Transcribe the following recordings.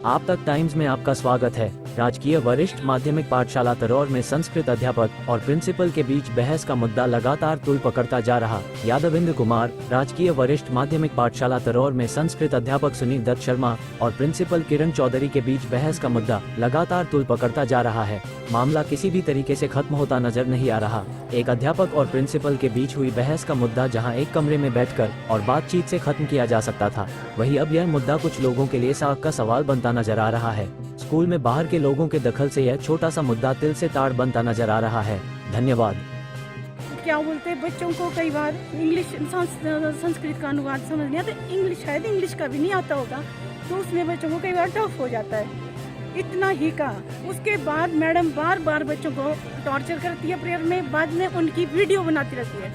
आप तक टाइम्स में आपका स्वागत है। राजकीय वरिष्ठ माध्यमिक पाठशाला तरौर में संस्कृत अध्यापक और प्रिंसिपल के बीच बहस का मुद्दा लगातार तूल पकड़ता जा रहा। यादविंद्र कुमार, राजकीय वरिष्ठ माध्यमिक पाठशाला तरौर में संस्कृत अध्यापक सुनील दत्त शर्मा और प्रिंसिपल किरण चौधरी के बीच बहस का मुद्दा लगातार तूल पकड़ता जा रहा है। मामला किसी भी तरीके से खत्म होता नजर नहीं आ रहा। एक अध्यापक और प्रिंसिपल के बीच हुई बहस का मुद्दा जहां एक कमरे में बैठकर और बातचीत से खत्म किया जा सकता था, वहीं अब यह मुद्दा कुछ लोगों के लिए साख का सवाल बनता नजर आ रहा है। स्कूल में बाहर के लोगों के दखल से यह छोटा सा मुद्दा तिल से ताड़ बनता नजर आ रहा है। धन्यवाद। क्या बोलते हैं, बच्चों को कई बार इंग्लिश संस्कृत का अनुवाद समझ नहीं आता, इंग्लिश शायद इंग्लिश का भी नहीं आता होगा, तो उसमें बच्चों को कई बार टफ हो जाता है। इतना ही का उसके बाद मैडम बार बार बच्चों को टॉर्चर करती है प्रेयर में, बाद में उनकी वीडियो बनाती रहती है।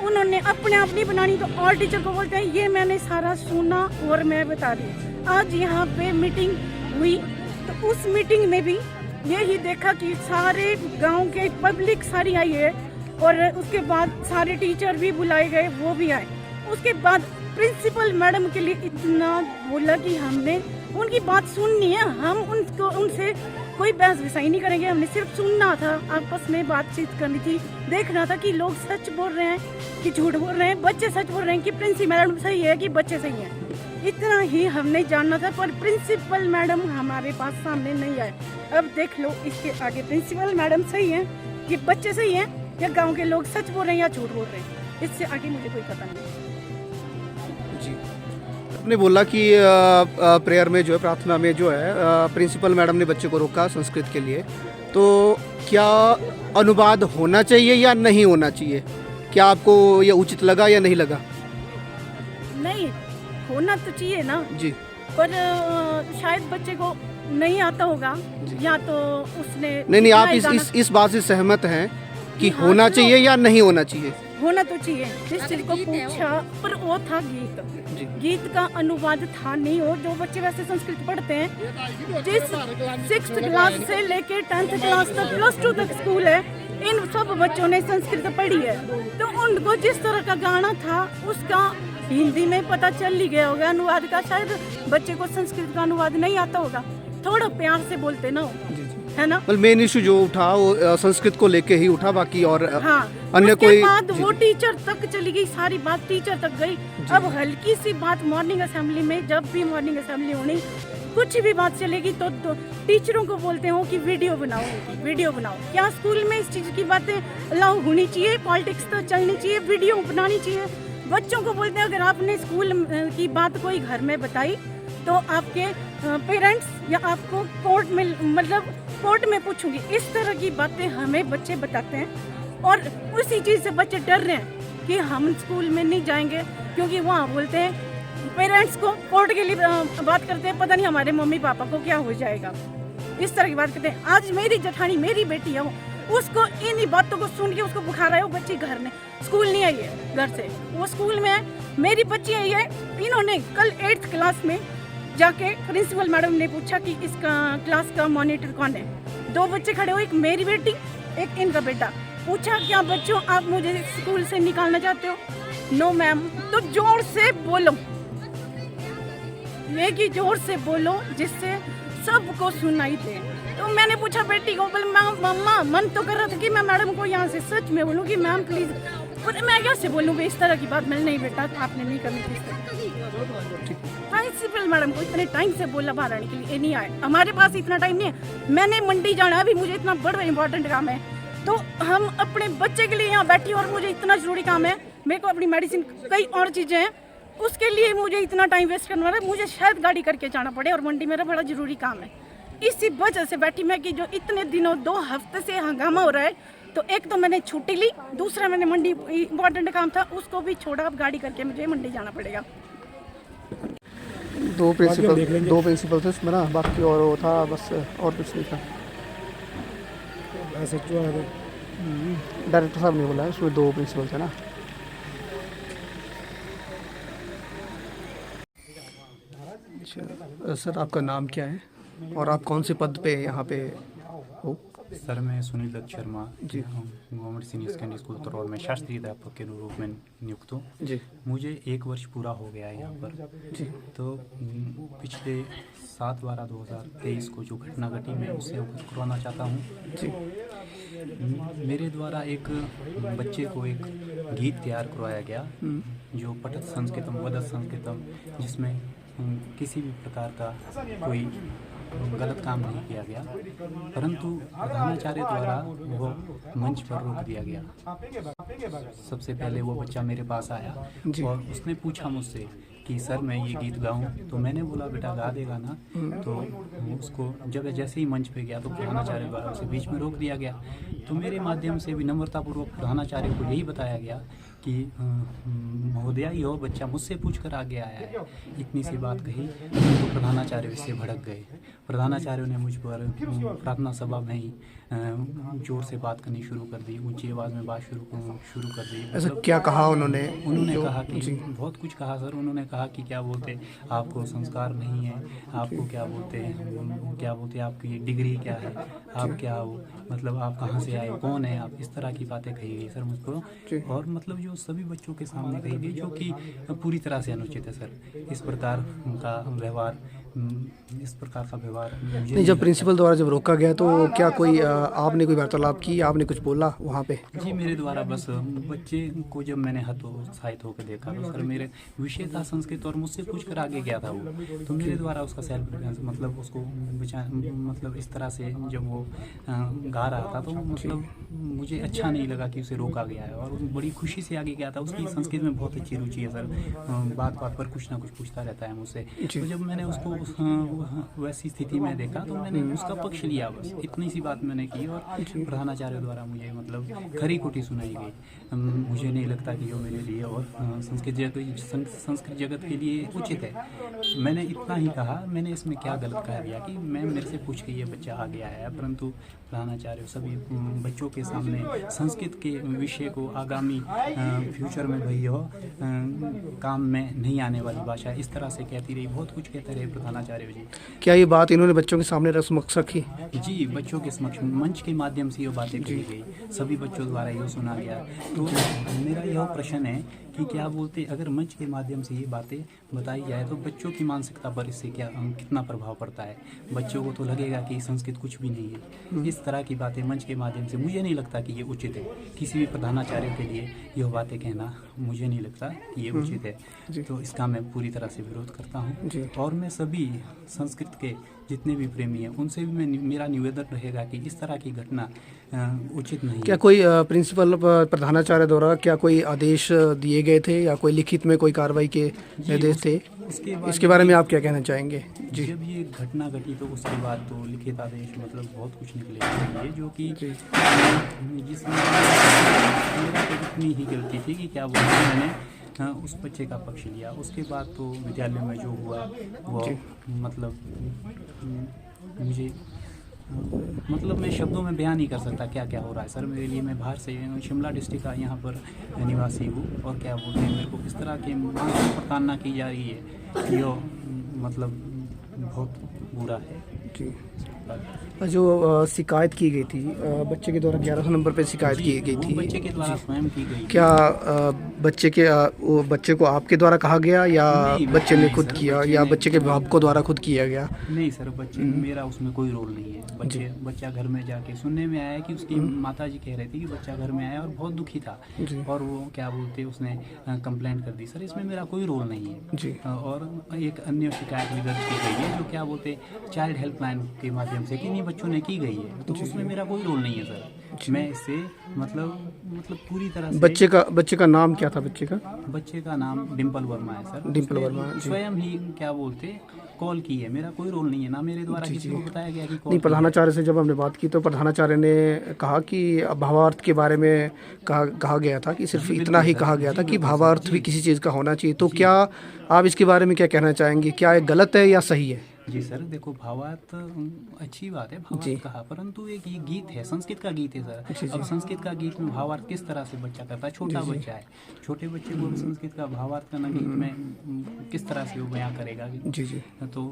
उन्होंने अपने आप नहीं बनानी तो और टीचर को बोलते हैं ये मैंने सारा सुना और मैं बता रही। आज यहाँ पे मीटिंग हुई तो उस मीटिंग में भी यही देखा कि सारे गांव के पब्लिक सारी आई है और उसके बाद सारे टीचर भी बुलाए गए, वो भी आए। उसके बाद प्रिंसिपल मैडम के लिए इतना बोला कि हमने उनकी बात सुननी है, हम उनसे कोई बहस विसाई नहीं करेंगे, हमने सिर्फ सुनना था, आपस में बातचीत करनी थी, देखना था कि लोग सच बोल रहे हैं कि झूठ बोल रहे हैं, बच्चे सच बोल रहे हैं कि प्रिंसिपल मैडम सही है कि बच्चे सही हैं। इतना ही हमने जानना था, पर प्रिंसिपल मैडम हमारे पास सामने नहीं आए। अब देख लो इसके आगे प्रिंसिपल मैडम सही है कि बच्चे सही हैं या गाँव के लोग सच बोल रहे हैं या झूठ बोल रहे हैं, इससे आगे मुझे कोई पता नहीं। आपने बोला कि प्रेयर में जो है, प्रार्थना में जो है, प्रिंसिपल मैडम ने बच्चे को रोका संस्कृत के लिए, तो क्या अनुवाद होना चाहिए या नहीं होना चाहिए? क्या आपको ये उचित लगा या नहीं लगा? नहीं, होना तो चाहिए ना जी, पर शायद बच्चे को नहीं आता होगा या तो उसने नहीं, आप इस बात से सहमत हैं कि होना चाहिए या नहीं होना चाहिए? होना तो चाहिए। जिस चीज को पूछा पर वो था गीत, गीत का अनुवाद था नहीं। हो जो बच्चे वैसे संस्कृत पढ़ते हैं, जिस 6th क्लास से लेके 10th क्लास तक +2 तक स्कूल है, इन सब बच्चों ने संस्कृत पढ़ी है, तो उनको जिस तरह का गाना था उसका हिंदी में पता चल ही गया होगा अनुवाद का। शायद बच्चे को संस्कृत का अनुवाद नहीं आता होगा, थोड़ा प्यार से बोलते ना, है ना। मेन इशू जो उठा वो संस्कृत को लेके ही उठा, बाकी और हाँ, अन्य कोई बाद वो टीचर तक चली गई, सारी बात टीचर तक गई। अब हल्की सी बात मॉर्निंग असेंबली में, जब भी मॉर्निंग असेंबली होनी, कुछ भी बात चलेगी तो टीचरों को बोलते हो कि वीडियो बनाओ, वीडियो बनाओ। क्या स्कूल में इस चीज की बातें अलाउ होनी चाहिए? पॉलिटिक्स तो चलनी चाहिए, वीडियो बनानी चाहिए। बच्चों को बोलते हैं अगर आपने स्कूल की बात कोई घर में बताई तो आपके पेरेंट्स या आपको कोर्ट में, मतलब कोर्ट में पूछूंगी। इस तरह की बातें हमें बच्चे बताते हैं और उसी चीज़ से बच्चे डर रहे हैं कि हम स्कूल में नहीं जाएंगे, क्योंकि वहाँ बोलते हैं पेरेंट्स को कोर्ट के लिए बात करते हैं, पता नहीं हमारे मम्मी पापा को क्या हो जाएगा, इस तरह की बात करते हैं। आज मेरी जेठानी, मेरी बेटी है, उसको इन्हीं बातों को सुन के उसको बुखार आया, वो बच्ची घर में, स्कूल नहीं आई है, घर से वो स्कूल में है। मेरी बच्ची आई है, इन्होंने कल 8th क्लास में जाके प्रिंसिपल मैडम ने पूछा कि इसका क्लास का मॉनिटर कौन है। 2 बच्चे खड़े हो, एक मेरी बेटी एक इनका बेटा। पूछा क्या बच्चों आप मुझे स्कूल से निकालना चाहते हो? No ma'am. तो जोर से बोलो, ये कि जोर से बोलो जिससे सबको सुनाई दे। तो मैंने पूछा बेटी को, बोले मम्मा मन तो कर रहा था कि मैं मैडम को यहाँ से सच में बोलूँ कि मैम प्लीज, पर मैं कैसे बोलूँ इस तरह की बात? मैंने नहीं बेटा आपने नहीं करनी थी। प्रिंसिपल मैडम को इतने टाइम से बोला बाहर आने के लिए, नहीं आए। हमारे पास इतना टाइम नहीं है, मैंने मंडी जाना है, अभी मुझे इतना बड़ा इंपॉर्टेंट काम है, तो हम अपने बच्चे के लिए यहाँ बैठी और मुझे इतना जरूरी काम है, मेरे को अपनी मेडिसिन, कई और चीज़ें हैं, उसके लिए मुझे इतना टाइम वेस्ट करना है, मुझे शायद गाड़ी करके जाना पड़े और मंडी मेरा बड़ा जरूरी काम है। इसी वजह से बैठी मैं कि जो इतने दिनों 2 हफ्ते से हंगामा हो रहा है, तो एक तो मैंने छुट्टी ली, दूसरा मैंने मंडी इंपॉर्टेंट काम था उसको भी छोड़ा, अब गाड़ी करके मुझे मंडी जाना पड़ेगा। 2 प्रिंसिपल थे उसमें ना, बाकी और वो था बस, और कुछ नहीं था। डायरेक्टर साहब ने बोला उसमें 2 प्रिंसिपल थे ना। सर आपका नाम क्या है और आप कौन से पद पे यहाँ पे हो? सर मैं Sunil Dutt Sharma ji. Government senior secondary school तरोर में शास्त्रीय अध्यापक के रूप में नियुक्त हूँ। जी मुझे 1 वर्ष पूरा हो गया है यहाँ पर। जी तो पिछले 7/12/2023 को जो घटना घटी मैं उससे अवगत करवाना चाहता हूँ। जी मेरे द्वारा एक बच्चे को एक गीत तैयार करवाया गया जो पठत संस्कृतम वदत संस्कृतम, जिसमें किसी भी प्रकार का कोई गलत काम नहीं किया गया, परंतु प्रधानाचार्य द्वारा वो मंच पर रोक दिया गया। सबसे पहले वो बच्चा मेरे पास आया जी। और उसने पूछा मुझसे कि सर मैं ये गीत गाऊं, तो मैंने बोला बेटा गा देगा ना। तो उसको जब जैसे ही मंच पे गया तो प्रधानाचार्य द्वारा उसे बीच में रोक दिया गया। तो मेरे माध्यम से विनम्रतापूर्वक प्रधानाचार्य को यही बताया गया कि महोदया यह बच्चा मुझसे पूछ कर आगे आया है। इतनी सी बात कही तो प्रधानाचार्य इससे भड़क गए। प्रधानाचार्य ने मुझ पर प्रार्थना सभा में ही जोर से बात करनी शुरू कर दी, ऊंची आवाज़ में बात शुरू कर दी। ऐसा क्या कहा उन्होंने? कहा कि बहुत कुछ कहा सर। उन्होंने कहा कि क्या बोलते आपको संस्कार नहीं है, आपको क्या बोलते आपकी डिग्री क्या है, आप क्या हो, मतलब आप कहाँ से आए, कौन है आप, इस तरह की बातें कही गई सर मुझको। और मतलब जो सभी बच्चों के सामने कही गई जो कि पूरी तरह से अनुचित है सर। इस प्रकार का व्यवहार नहीं, जब प्रिंसिपल द्वारा जब रोका गया तो क्या कोई आपने कोई वार्तालाप की, आपने कुछ बोला वहाँ पे? जी मेरे द्वारा बस बच्चे को जब मैंने हतोत्साहित होकर देखा तो सर मेरे विषय था संस्कृत और मुझसे पूछ कर आगे गया था वो। तो मेरे द्वारा उसका सेल्फ डिफेंस मतलब उसको मतलब इस तरह से जब वो गा रहा था तो मतलब मुझे अच्छा नहीं लगा कि उसे रोका गया है। और वो बड़ी खुशी से आगे गया था। उसकी संस्कृत में बहुत अच्छी रुचि है सर, बात बात पर कुछ ना कुछ पूछता रहता है मुझसे। तो जब मैंने उसको वैसी स्थिति में देखा तो मैंने उसका पक्ष लिया, बस इतनी सी बात मैंने की। और प्रधानाचार्य द्वारा मुझे मतलब खरी खोटी सुनाई गई। मुझे नहीं लगता कि वो मेरे लिए और संस्कृत जगत के लिए उचित है। मैंने इतना ही कहा, मैंने इसमें क्या गलत कह दिया कि मैं मेरे से पूछ के ये बच्चा आ गया है। परंतु प्रधानाचार्य सभी बच्चों के सामने संस्कृत के विषय को आगामी फ्यूचर में भई हो काम में नहीं आने वाली भाषा इस तरह से कहती रही, बहुत कुछ कहते रहे प्रधानाचार्य जी। क्या ये बात इन्होंने बच्चों के सामने समक्ष रखी? जी बच्चों के समक्ष मंच के माध्यम से ये बातें कही गई, सभी बच्चों द्वारा ये सुना गया। तो मेरा यह प्रश्न है कि क्या बोलते अगर मंच के माध्यम से ये बातें बताई जाए तो बच्चों की मानसिकता पर इससे कितना प्रभाव पड़ता है। बच्चों को तो लगेगा कि संस्कृत कुछ भी नहीं है। इस तरह की बातें मंच के माध्यम से मुझे नहीं लगता कि ये उचित है। किसी भी प्रधानाचार्य के लिए यह बातें कहना मुझे नहीं लगता कि ये उचित है। तो इसका मैं पूरी तरह से विरोध करता हूँ। और मैं सभी संस्कृत के जितने भी प्रेमी हैं उनसे भी मेरा निवेदन रहेगा कि इस तरह की घटना उचित नहीं है। क्या कोई प्रिंसिपल प्रधानाचार्य द्वारा क्या कोई आदेश दिए गए थे या कोई लिखित में कोई कार्रवाई के निर्देश थे? इसके बारे में आप क्या कहना चाहेंगे? जी जब ये घटना घटी तो उसके बाद तो लिखित आदेश मतलब बहुत कुछ निकले जो कि जिसमें मेरा तो इतनी ही गलती थी कि क्या बोलते हैं मैंने उस बच्चे का पक्ष लिया। उसके बाद तो विद्यालय में जो हुआ वो मतलब मुझे मतलब मैं शब्दों में बयान नहीं कर सकता क्या क्या हो रहा है सर मेरे लिए। मैं बाहर से शिमला डिस्ट्रिक्ट का यहाँ पर निवासी हूँ और क्या बोलते हैं मेरे को इस तरह के मानसिक प्रताड़ना की जा रही है जो मतलब बहुत बुरा है। जी जो शिकायत की गई थी बच्चे के द्वारा 11 नंबर पे शिकायत की गई थी, बच्चे के द्वारा स्वयं की गई। क्या बच्चे को आपके द्वारा कहा गया या बच्चे ने खुद किया या बच्चे के अभिभावकों द्वारा खुद किया गया? नहीं सर बच्चे मेरा उसमें कोई रोल नहीं है। बच्चा घर में जाके सुनने में आया कि उसकी माता जी कह रही थी कि बच्चा घर में आया और बहुत दुखी था और वो क्या बोलते उसने कंप्लेंट कर दी। सर इसमें मेरा कोई रोल नहीं है जी। और एक अन्य शिकायत भी दर्ज की गई है जो क्या बोलते चाइल्ड हेल्पलाइन के माध्यम से किन्हीं बच्चों ने की गई है। तो उसमें मेरा कोई रोल नहीं है सर। मैं इससे मतलब पूरी तरह से बच्चे का नाम क्या था? बच्चे का नाम डिम्पल वर्मा है सर। डिम्पल वर्मा स्वयं ही क्या बोलते कॉल की है। मेरा कोई रोल नहीं है ना मेरे द्वारा किसी को बताया गया कि नहीं। प्रधानाचार्य से जब हमने बात की तो प्रधानाचार्य ने कहा कि भावार्थ के बारे में कहा गया था कि सिर्फ इतना ही कहा गया था कि भावार्थ भी किसी चीज़ का होना चाहिए। तो क्या आप इसके बारे में क्या कहना चाहेंगे? क्या ये गलत है या सही है? जी सर, देखो भावार्थ अच्छी बात है, जी। भावार्थ कहा, परंतु एक ये गीत है, संस्कृत का गीत है जी, सर। जी। अब संस्कृत का गीत में भावार्थ किस तरह से बच्चा करता है, छोटा जी, जी। बच्चा है, छोटे बच्चे को भी संस्कृत का भावार्थ करना गीत में किस तरह से वो बयां करेगा, जी जी। तो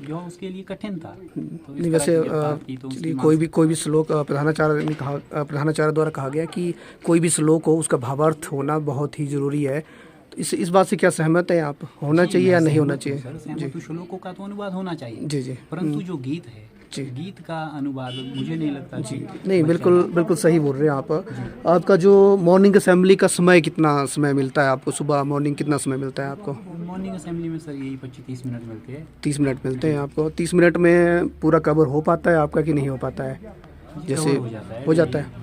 यह उसके लिए कठिन था। तो इस नहीं तरह वैसे की जब बात की तो उसकी चलिए मानसिक- कोई भी श्लोक प्रधानाचार्य ने कहा, प्रधानाचार्य द्वारा कहा गया कि कोई भी श्लोक हो उसका भावार्थ होना बहुत ही जरूरी है। तो इस बात से क्या सहमत है आप? होना जी, चाहिए मैं या नहीं होना सहमत हूँ चाहिए? सर, सहमत हूँ। श्लोकों का तो अनुवाद होना चाहिए, जी जी। परंतु जो गीत है, जी। गीत का अनुवाद मुझे नहीं लगता कि नहीं बच्चा- बिल्कुल सही बोल रहे हैं आप। आपका जो मॉर्निंग असेंबली का समय कितना समय मिलता है आपको? सुबह मॉर्निंग कितना समय मिलता है आपको? मॉर्निंग असेंबली में सर यही 25-30 मिनट मिलते हैं। 30 मिनट मिलते हैं आपको। 30 मिनट में पूरा कवर हो पाता है आपका कि नहीं हो पाता है? जैसे कवर हो जाता है।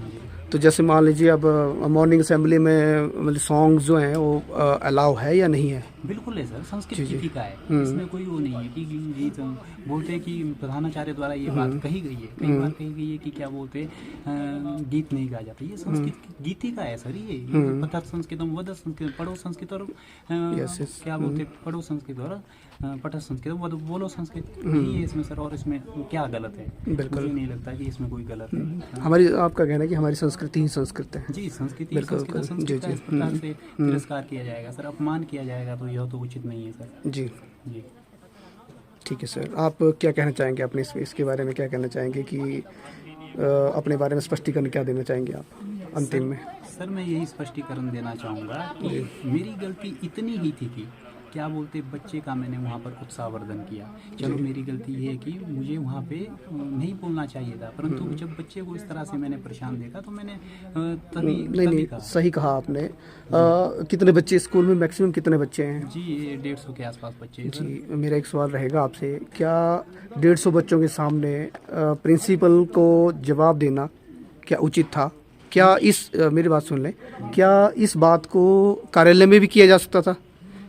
तो जैसे मान लीजिए अब मॉर्निंग असेंबली में मतलब सॉन्ग्स जो हैं वो अलाउ है या नहीं है? बिल्कुल है सर, संस्कृत जी, जी। गीति का है, इसमें कोई वो नहीं है कि गीत बोलते हैं कि प्रधानाचार्य द्वारा ये बात कही गई है, कई बार कही गई है कि क्या बोलते हैं, गीत नहीं गाया जाता, ये संस्कृत गीति का है सर। ये पठत संस्कृतम वद संस्कृत, पढ़ो संस्कृत और Yes, yes. क्या बोलते हैं, पढ़ो संस्कृत और पठत संस्कृत, वद बोलो संस्कृत, यही है इसमें सर। और इसमें क्या गलत है? बिल्कुल। मुझे नहीं लगता कि इसमें कोई गलत है। हमारी आपका कहना है कि हमारी संस्कृति ही संस्कृत है। जी, संस्कृति बिल्कुल, संस्कृत जी, संस्कृत का जी। इस प्रकार से तिरस्कार किया जाएगा सर, अपमान किया जाएगा, तो यह तो उचित नहीं है सर। जी जी ठीक है सर। आप क्या कहना चाहेंगे अपने इसके बारे में? क्या कहना चाहेंगे कि अपने बारे में स्पष्टीकरण क्या देना चाहेंगे आप अंतिम में? सर, मैं यही स्पष्टीकरण देना चाहूँगा कि मेरी गलती इतनी ही थी कि क्या बोलते बच्चे का मैंने वहाँ पर उत्साहवर्धन किया। चलो मेरी गलती ये है कि मुझे वहाँ पे नहीं बोलना चाहिए था, परंतु जब बच्चे को इस तरह से मैंने परेशान देखा तो मैंने नहीं कहा। सही कहा आपने। कितने बच्चे स्कूल में, मैक्सिमम कितने बच्चे हैं? जी, ये 150 के आसपास बच्चे हैं सर। जी मेरा एक सवाल रहेगा आपसे, क्या 150 बच्चों के सामने प्रिंसिपल को जवाब देना क्या उचित था? क्या मेरी बात सुन लें, क्या इस बात को कार्यालय में भी किया जा सकता था?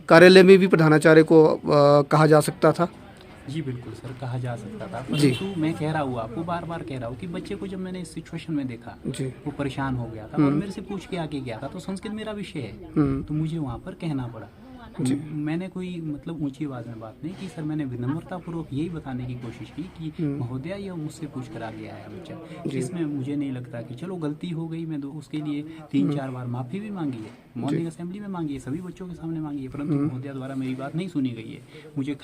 कार्यालय में भी प्रधानाचार्य को कहा जा सकता था? जी बिल्कुल सर, कहा जा सकता था, जी। परंतु मैं कह रहा हूँ आपको, बार बार कह रहा हूँ कि बच्चे को जब मैंने इस सिचुएशन में देखा, जी वो परेशान हो गया था और मेरे से पूछ के आगे गया था, तो संस्कृत मेरा विषय है, तो मुझे वहाँ पर कहना पड़ा। मैंने कोई मतलब ऊंची आवाज में बात नहीं की सर, मैंने विनम्रतापूर्वक यही बताने की कोशिश की कि महोदया ये मुझसे पूछ कर आगे आया बच्चा, जिसमें मुझे नहीं लगता कि चलो गलती हो गई, मैं उसके लिए 3-4 बार माफी भी मांगी है, मॉर्निंग असेंबली में मांगी है, सभी बच्चों के सामने मांगी है, परंतु महोदया द्वारा मेरी बात नहीं सुनी गई है। मुझे